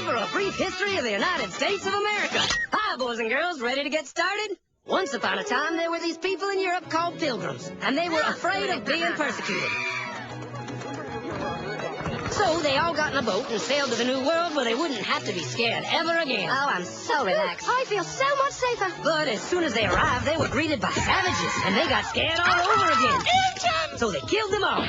for a brief history of the United States of America. Hi, boys and girls, ready to get started? Once upon a time, there were these people in Europe called pilgrims, and they were afraid of being persecuted. So they all got in a boat and sailed to the New World where they wouldn't have to be scared ever again. Oh, I'm so relaxed. I feel so much safer. But as soon as they arrived, they were greeted by savages, and they got scared all over again. Indians! So they killed them all.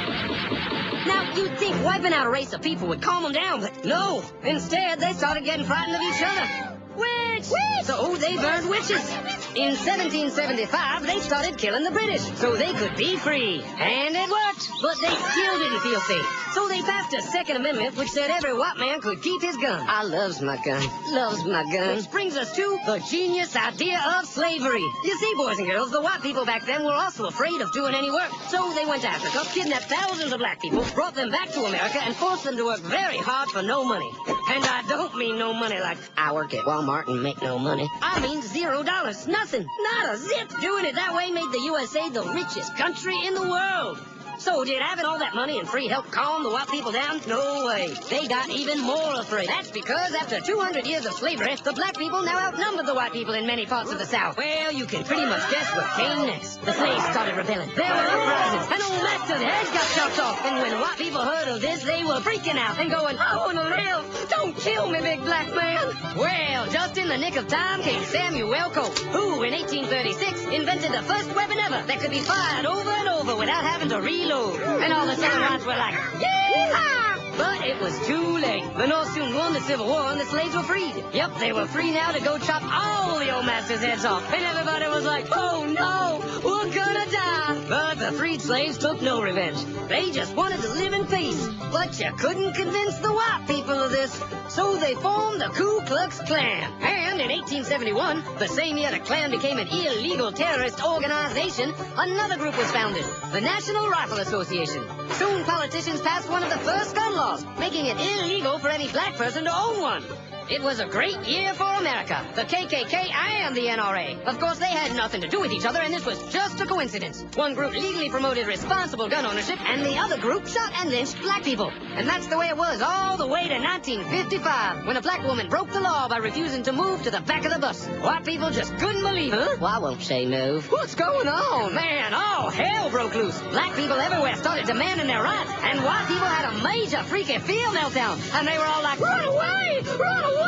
Now, you'd think wiping out a race of people would calm them down, but no. Instead, they started getting frightened of each other. Witch! So they burned witches. In 1775, they started killing the British so they could be free. And it worked, but they still didn't feel safe. So they passed a Second Amendment which said every white man could keep his gun. I loves my gun. Loves my gun. Which brings us to the genius idea of slavery. You see, boys and girls, the white people back then were also afraid of doing any work. So they went to Africa, kidnapped thousands of black people, brought them back to America, and forced them to work very hard for no money. And I don't mean no money like I work at Walmart and make no money. I mean $0. Nothing. Not a zip. Doing it that way made the USA the richest country in the world. So did having all that money and free help calm the white people down? No way. They got even more afraid. That's because after 200 years of slavery, the black people now outnumbered the white people in many parts of the South. Well, you can pretty much guess what came next. The slaves started rebelling. There were uprisings, and old Master's heads got chopped off. And when white people heard of this, they were freaking out and going, I want to live. Don't kill me, big black man. Well, just in the nick of time came Samuel Colt, who in 1836 invented the first weapon ever that could be fired over and over without having to reload. And all the southern whites were like, yeehaw! But it was too late. The North soon won the Civil War and the slaves were freed. Yep, they were free now to go chop all the old masters' heads off. And everybody was like, oh no, we're gonna die. But the freed slaves took no revenge. They just wanted to live in peace. But you couldn't convince the white people of this. So they formed the Ku Klux Klan. And in 1871, the same year the Klan became an illegal terrorist organization, another group was founded, the National Rifle Association. Soon politicians passed one of the first gun laws, making it illegal for any black person to own one. It was a great year for America, the KKK and the NRA. Of course, they had nothing to do with each other, and this was just a coincidence. One group legally promoted responsible gun ownership, and the other group shot and lynched black people. And that's the way it was all the way to 1955, when a black woman broke the law by refusing to move to the back of the bus. White people just couldn't believe it. Huh? Why won't she move? What's going on? Man, all hell broke loose. Black people everywhere started demanding their rights, and white people had a major freaky fear meltdown, and they were all like, run away! Run away!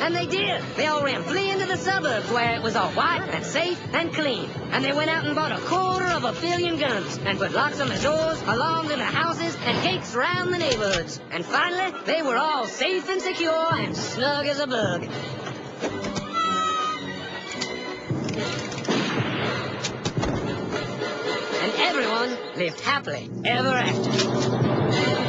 And they did. They all ran fleeing to the suburbs where it was all white and safe and clean. And they went out and bought 250 million guns and put locks on the doors, alarms in the houses, and gates around the neighborhoods. And finally, they were all safe and secure and snug as a bug. And everyone lived happily ever after.